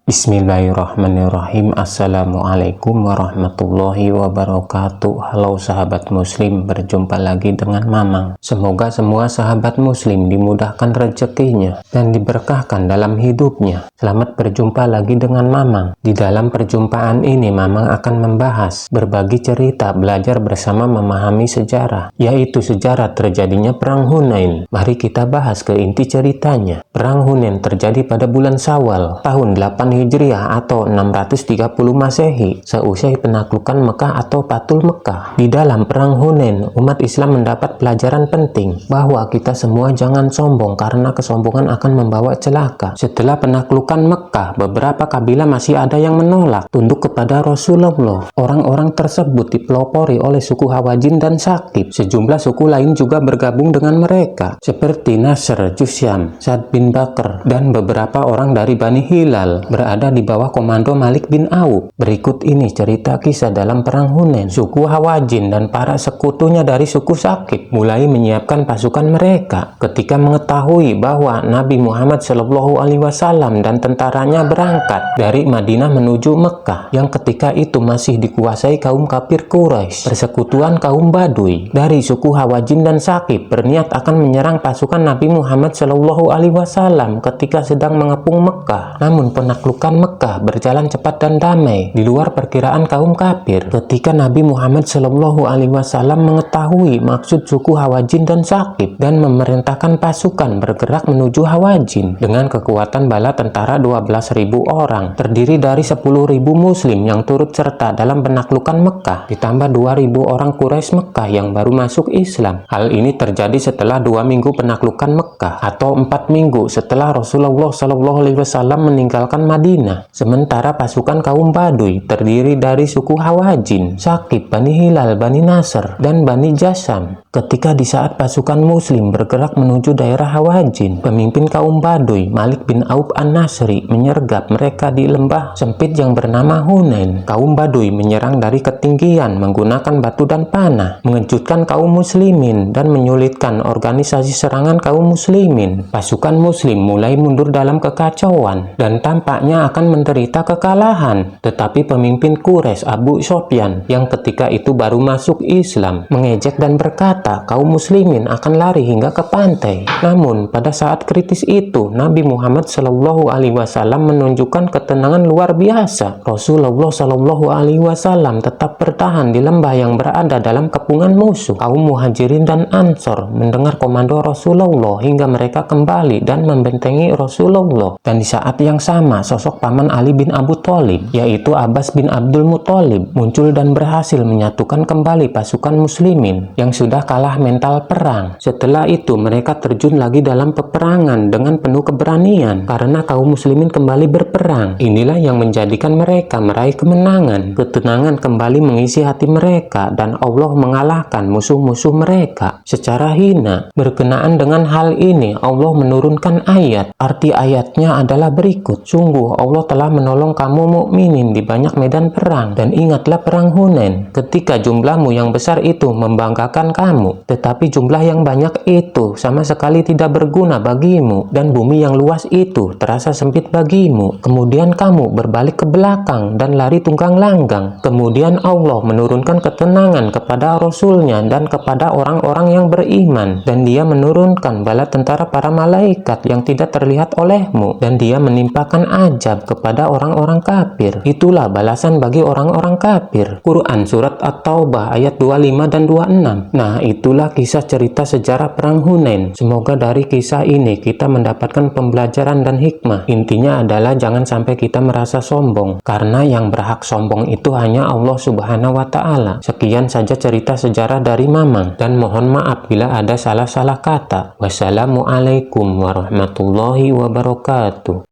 Bismillahirrahmanirrahim. Assalamualaikum warahmatullahi wabarakatuh. Halo sahabat muslim, berjumpa lagi dengan Mamang. Semoga semua sahabat muslim dimudahkan rezekinya dan diberkahkan dalam hidupnya. Selamat berjumpa lagi dengan Mamang. Di dalam perjumpaan ini Mamang akan membahas berbagi cerita belajar bersama memahami sejarah, yaitu sejarah terjadinya Perang Hunain. Mari kita bahas ke inti ceritanya. Perang Hunain terjadi pada bulan Syawal tahun 8 Hijriah atau 630 Masehi, seusai penaklukan Mekah atau Fathul Mekah. Di dalam Perang Hunain, umat Islam mendapat pelajaran penting bahwa kita semua jangan sombong karena kesombongan akan membawa celaka. Setelah penaklukan Mekah, beberapa kabilah masih ada yang menolak tunduk kepada Rasulullah. Orang-orang tersebut dipelopori oleh suku Hawazin dan Saqif. Sejumlah suku lain juga bergabung dengan mereka, seperti Nasr, Jusyam, Sa'd bin Bakr, dan beberapa orang dari Bani Hilal berada di bawah komando Malik bin Auf. Berikut ini cerita kisah dalam Perang Hunain. Suku Hawazin dan para sekutunya dari suku Saqif mulai menyiapkan pasukan mereka ketika mengetahui bahwa Nabi Muhammad SAW dan tentaranya berangkat dari Madinah menuju Mekah yang ketika itu masih dikuasai kaum kafir Quraisy. Persekutuan kaum Baduy dari suku Hawazin dan Saqif berniat akan menyerang pasukan Nabi Muhammad SAW ketika sedang mengepung Mekah. Namun penaklukan Mekah berjalan cepat dan damai di luar perkiraan kaum kafir. Ketika Nabi Muhammad SAW mengetahui maksud suku Hawazin dan Saqif dan memerintahkan pasukan bergerak menuju Hawazin dengan kekuatan bala tentara 12.000 orang, terdiri dari 10.000 muslim yang turut serta dalam penaklukan Mekah, ditambah 2.000 orang Quraisy Mekah yang baru masuk Islam. Hal ini terjadi setelah 2 minggu penaklukan Mekah atau 4 minggu setelah Rasulullah SAW meninggalkan Madinah. Sementara pasukan kaum Baduy terdiri dari suku Hawazin, Saqif, Bani Hilal, Bani Nasr, dan Bani Jasam. Ketika di saat pasukan muslim bergerak menuju daerah Hawazin, pemimpin kaum Baduy, Malik bin Auf an-Nasri, menyergap mereka di lembah sempit yang bernama Hunain. Kaum Baduy menyerang dari ketinggian menggunakan batu dan panah, mengejutkan kaum muslimin dan menyulitkan organisasi serangan kaum muslimin. Pasukan muslim mulai mundur dalam kekacauan dan tampaknya akan menderita kekalahan. Tetapi pemimpin Quraisy, Abu Sufyan, yang ketika itu baru masuk Islam, mengejek dan berkata kaum muslimin akan lari hingga ke pantai. Namun pada saat kritis itu Nabi Muhammad SAW menunjukkan ketenangan luar biasa. Rasulullah SAW tetap bertahan di lembah yang berada dalam kepungan musuh. Kaum Muhajirin dan Ansor mendengar komando Rasulullah hingga mereka kembali dan membentengi Rasulullah. Dan di saat yang sama sosok paman Ali bin Abu Thalib, yaitu Abbas bin Abdul Muthalib, muncul dan berhasil menyatukan kembali pasukan muslimin yang sudah kalah mental perang. Setelah itu mereka terjun lagi dalam peperangan dengan penuh keberanian karena kaum muslimin kembali berperang. Inilah yang menjadikan mereka meraih kemenangan. Ketenangan kembali mengisi hati mereka dan Allah mengalahkan musuh-musuh mereka secara hina. Berkenaan dengan hal ini Allah menurunkan ayat. Arti ayatnya adalah berikut: sungguh Allah telah menolong kamu mukminin di banyak medan perang, dan ingatlah perang Hunain ketika jumlahmu yang besar itu membanggakan kamu, tetapi jumlah yang banyak itu sama sekali tidak berguna bagimu, dan bumi yang luas itu terasa sempit bagimu. Kemudian kamu berbalik ke belakang dan lari tunggang langgang. Kemudian Allah menurunkan ketenangan kepada Rasulnya dan kepada orang-orang yang beriman, dan Dia menurunkan bala tentara para malaikat yang tidak terlihat olehmu, dan Dia menimpakan ajab kepada orang-orang kafir. Itulah balasan bagi orang-orang kafir. Quran Surat At-Taubah ayat 25 dan 26. Nah, itulah kisah cerita sejarah Perang Hunain. Semoga dari kisah ini kita mendapatkan pembelajaran dan hikmah. Intinya adalah jangan sampai kita merasa sombong, karena yang berhak sombong itu hanya Allah Subhanahu wa Ta'ala. Sekian saja cerita sejarah dari Mamang, dan mohon maaf bila ada salah-salah kata. Wassalamualaikum warahmatullahi wabarakatuh.